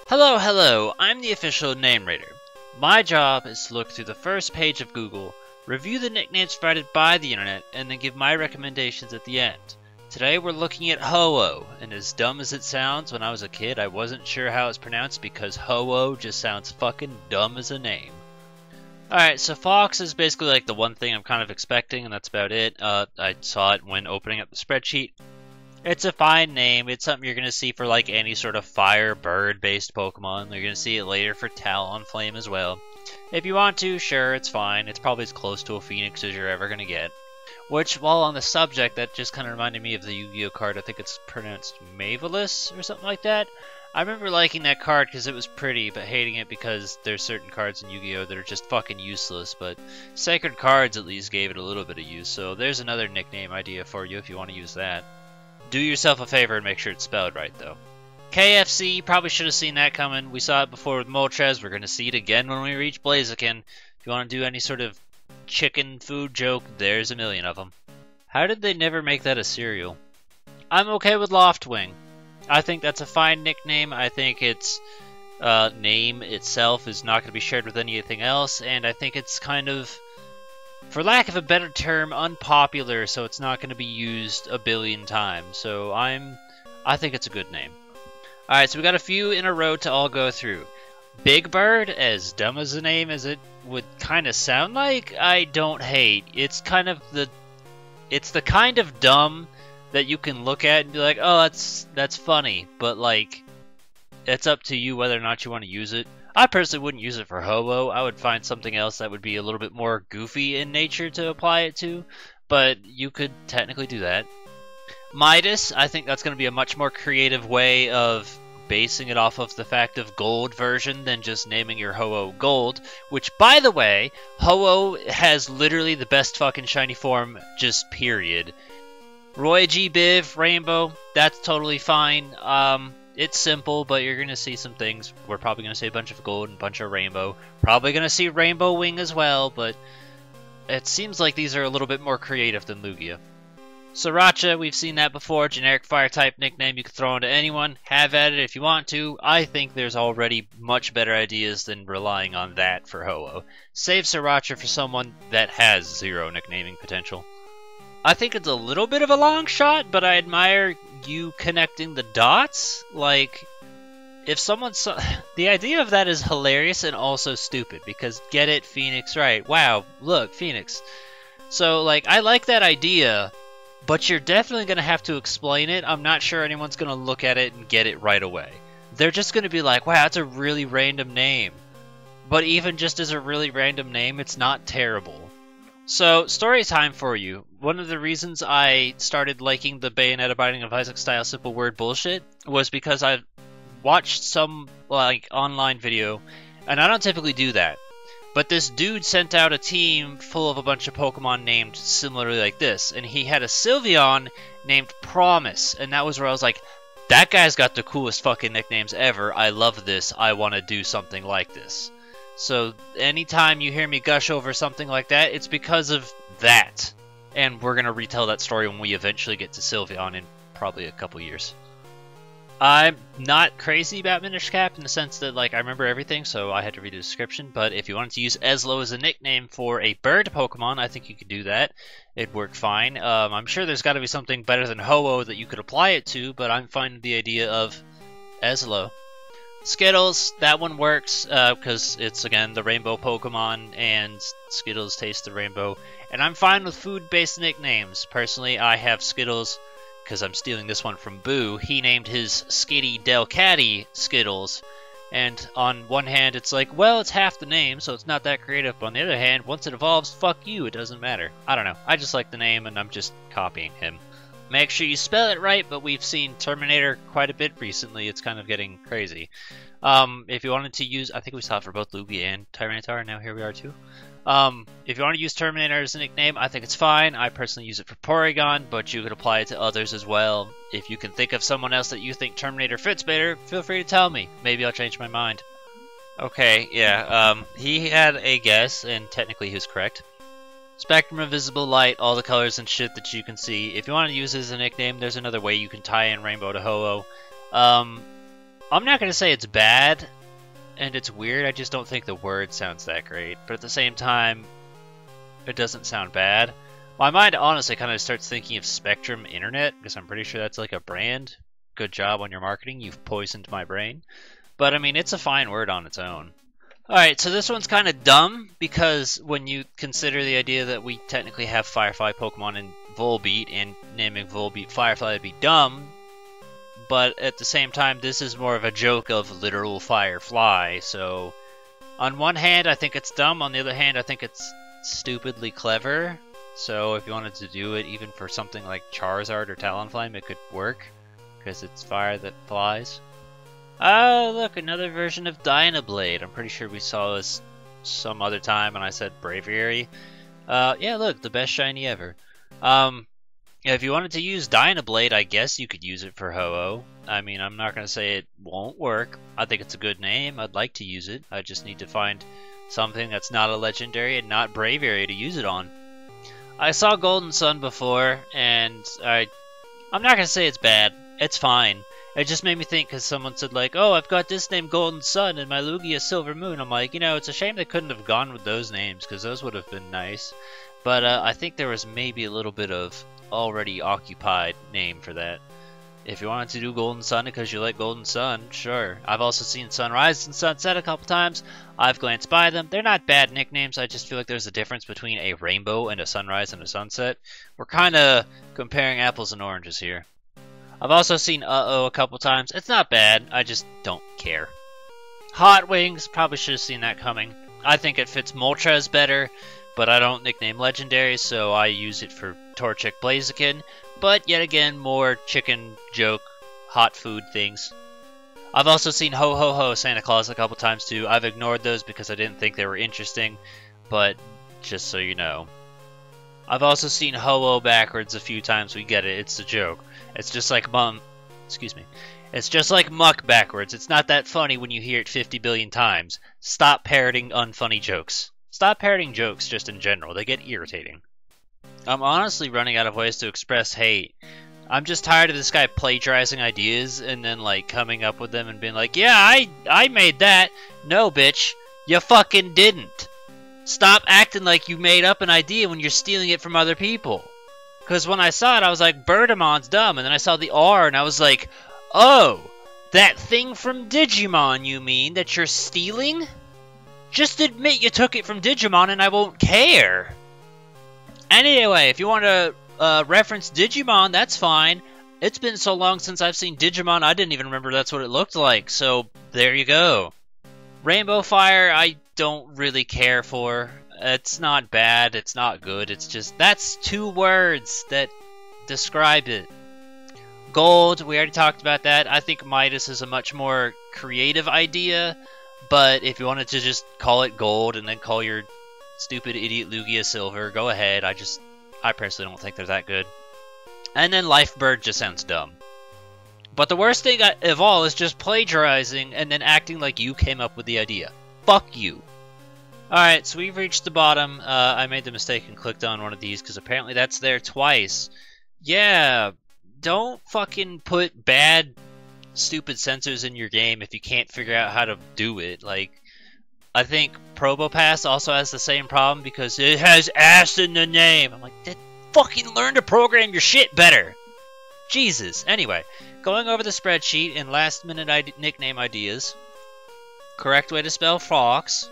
Hello, I'm the official name rater. My job is to look through the first page of Google, review the nicknames provided by the internet, and then give my recommendations at the end. Today we're looking at Ho-Oh, and as dumb as it sounds, when I was a kid I wasn't sure how it's pronounced because Ho-Oh just sounds fucking dumb as a name. Alright, so Fox is basically like the one thing I'm kind of expecting, and that's about it. I saw it when opening up the spreadsheet. It's a fine name. It's something you're going to see for like any sort of fire bird based Pokemon. You're going to see it later for Talonflame as well. If you want to, sure, it's fine. It's probably as close to a Phoenix as you're ever going to get. Which, while on the subject, that just kind of reminded me of the Yu-Gi-Oh card. I think it's pronounced Mavelus or something like that. I remember liking that card because it was pretty, but hating it because there's certain cards in Yu-Gi-Oh that are just fucking useless. But Sacred Cards at least gave it a little bit of use. So there's another nickname idea for you if you want to use that. Do yourself a favor and make sure it's spelled right, though. KFC, probably should have seen that coming. We saw it before with Moltres. We're going to see it again when we reach Blaziken. If you want to do any sort of chicken food joke, there's a million of them. How did they never make that a cereal? I'm okay with Loftwing. I think that's a fine nickname. I think its name itself is not going to be shared with anything else, and I think it's kind of, for lack of a better term, unpopular, so it's not going to be used a billion times. So I think it's a good name. Alright, so we got a few in a row to all go through. Big Bird, as dumb as a name as it would kind of sound like, I don't hate. It's the kind of dumb that you can look at and be like, oh, that's funny, but like, it's up to you whether or not you want to use it. I personally wouldn't use it for Ho-Oh. I would find something else that would be a little bit more goofy in nature to apply it to, but you could technically do that. Midas, I think that's going to be a much more creative way of basing it off of the fact of gold version than just naming your Ho-Oh Gold, which, by the way, Ho-Oh has literally the best fucking shiny form, just period. Roy G. Biv, Rainbow, that's totally fine. It's simple, but you're going to see some things. We're probably going to see a bunch of gold and a bunch of rainbow. Probably going to see Rainbow Wing as well, but it seems like these are a little bit more creative than Lugia. Sriracha, we've seen that before. Generic fire-type nickname you can throw into anyone. Have at it if you want to. I think there's already much better ideas than relying on that for Ho-Oh. Save Sriracha for someone that has zero nicknaming potential. I think it's a little bit of a long shot, but I admire you connecting the dots. Like, if someone saw... The idea of that is hilarious and also stupid, because get it, Phoenix, right. Wow, look, Phoenix. So, like, I like that idea, but you're definitely going to have to explain it. I'm not sure anyone's going to look at it and get it right away. They're just going to be like, wow, that's a really random name. But even just as a really random name, it's not terrible. So, story time for you. One of the reasons I started liking the Bayonetta Binding of Isaac style simple word bullshit was because I've watched some like online video, and I don't typically do that. But this dude sent out a team full of a bunch of Pokemon named similarly like this, and he had a Sylveon named Promise, and that was where I was like, that guy's got the coolest fucking nicknames ever. I love this. I want to do something like this. So anytime you hear me gush over something like that, it's because of that. And we're going to retell that story when we eventually get to Sylveon in probably a couple years. I'm not crazy about Minish Cap in the sense that, like, I remember everything, so I had to read the description. But if you wanted to use Eslo as a nickname for a bird Pokemon, I think you could do that. It worked fine. I'm sure there's got to be something better than Ho-Oh that you could apply it to, but I'm fine with the idea of Eslo. Skittles, that one works because it's, again, the rainbow Pokemon, and Skittles taste the rainbow. And I'm fine with food-based nicknames. Personally, I have Skittles because I'm stealing this one from Boo. He named his Skitty Delcatty Skittles. And on one hand, it's like, well, it's half the name, so it's not that creative. But on the other hand, once it evolves, fuck you, it doesn't matter. I don't know. I just like the name, and I'm just copying him. Make sure you spell it right, but we've seen Terminator quite a bit recently. It's kind of getting crazy. If you wanted to use, I think we saw it for both Lugia and Tyranitar, and now here we are too. If you want to use Terminator as a nickname, I think it's fine. I personally use it for Porygon, but you could apply it to others as well. If you can think of someone else that you think Terminator fits better, feel free to tell me. Maybe I'll change my mind. Okay, yeah, he had a guess, and technically he was correct. Spectrum of visible light, all the colors and shit that you can see. If you want to use it as a nickname, there's another way you can tie in Rainbow to Ho-Oh. I'm not gonna say it's bad and it's weird, I just don't think the word sounds that great. But at the same time, it doesn't sound bad. My mind honestly kind of starts thinking of Spectrum Internet, because I'm pretty sure that's like a brand. Good job on your marketing, you've poisoned my brain. But I mean, it's a fine word on its own. Alright, so this one's kind of dumb, because when you consider the idea that we technically have Firefly Pokemon in Volbeat, and naming Volbeat Firefly would be dumb, but at the same time, this is more of a joke of literal Firefly, so on one hand, I think it's dumb, on the other hand, I think it's stupidly clever. So if you wanted to do it even for something like Charizard or Talonflame, it could work, because it's fire that flies. Oh, look, another version of Dynablade. I'm pretty sure we saw this some other time, and I said Braviary. Yeah, look, the best shiny ever. If you wanted to use Dynablade, I guess you could use it for Ho-Oh. I mean, I'm not going to say it won't work. I think it's a good name. I'd like to use it. I just need to find something that's not a legendary and not Braviary to use it on. I saw Golden Sun before, and I'm not going to say it's bad. It's fine. It just made me think, because someone said, like, oh, I've got this name Golden Sun and my Lugia Silver Moon. I'm like, you know, it's a shame they couldn't have gone with those names, because those would have been nice. But I think there was maybe a little bit of already occupied name for that. If you wanted to do Golden Sun because you like Golden Sun, sure. I've also seen Sunrise and Sunset a couple times. I've glanced by them. They're not bad nicknames. I just feel like there's a difference between a rainbow and a sunrise and a sunset. We're kind of comparing apples and oranges here. I've also seen Uh-Oh a couple times. It's not bad. I just don't care. Hot Wings, probably should have seen that coming. I think it fits Moltres better, but I don't nickname legendaries, so I use it for Torchic Blaziken. But yet again, more chicken joke, hot food things. I've also seen Ho Ho Ho Santa Claus a couple times too. I've ignored those because I didn't think they were interesting, but just so you know. I've also seen Ho-Oh backwards a few times. We get it. It's a joke. It's just like It's just like Muck backwards. It's not that funny when you hear it 50 billion times. Stop parroting unfunny jokes. Stop parroting jokes just in general. They get irritating. I'm honestly running out of ways to express hate. I'm just tired of this guy plagiarizing ideas and then like coming up with them and being like, yeah, I made that. No, bitch. You fucking didn't. Stop acting like you made up an idea when you're stealing it from other people. Because when I saw it, I was like, Birdamon's dumb. And then I saw the R and I was like, oh, that thing from Digimon, you mean, that you're stealing? Just admit you took it from Digimon and I won't care. Anyway, if you want to reference Digimon, that's fine. It's been so long since I've seen Digimon, I didn't even remember that's what it looked like. So, there you go. Rainbow Fire, I don't really care for. It's not bad, it's not good, it's just, that's two words that describe it. Gold, we already talked about that. I think Midas is a much more creative idea, but if you wanted to just call it Gold and then call your stupid idiot Lugia Silver, go ahead. I personally don't think they're that good. And then Lifebird just sounds dumb. But the worst thing of all is just plagiarizing and then acting like you came up with the idea. Fuck you. Alright, so we've reached the bottom. I made the mistake and clicked on one of these because apparently that's there twice. Yeah, don't fucking put bad, stupid sensors in your game if you can't figure out how to do it. Like, I think Probopass also has the same problem because it has ass in the name. I'm like, fucking learn to program your shit better. Jesus. Anyway, going over the spreadsheet and last-minute nickname ideas. Correct way to spell Fox.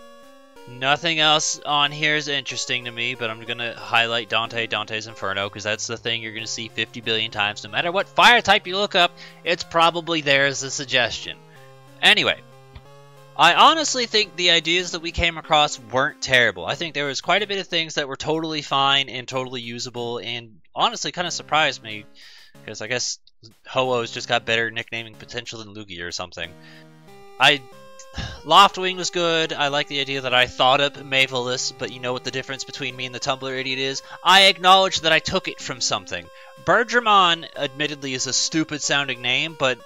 Nothing else on here is interesting to me, but I'm going to highlight Dante's Inferno, because that's the thing you're going to see 50 billion times. No matter what fire type you look up, it's probably there as a suggestion. Anyway, I honestly think the ideas that we came across weren't terrible. I think there was quite a bit of things that were totally fine and totally usable, and honestly kind of surprised me, because I guess Ho-Oh's just got better nicknaming potential than Lugia or something. Loftwing was good. I like the idea that I thought up Mavelus, but you know what the difference between me and the Tumblr idiot is? I acknowledge that I took it from something. Birdramon, admittedly, is a stupid sounding name, but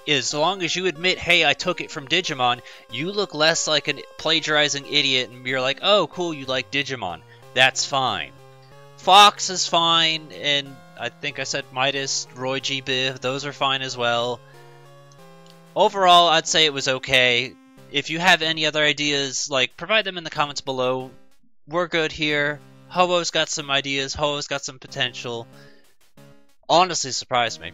as long as you admit, hey, I took it from Digimon, you look less like a plagiarizing idiot and you're like, oh, cool, you like Digimon. That's fine. Fox is fine, and I think I said Midas, Roy G. Biv, those are fine as well. Overall, I'd say it was okay. If you have any other ideas, like, provide them in the comments below. We're good here. Ho-Oh's got some ideas. Ho-Oh's got some potential. Honestly surprised me.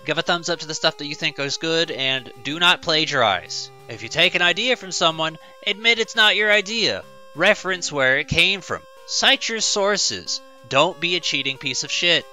Give a thumbs up to the stuff that you think is good, and do not plagiarize. If you take an idea from someone, admit it's not your idea. Reference where it came from. Cite your sources. Don't be a cheating piece of shit.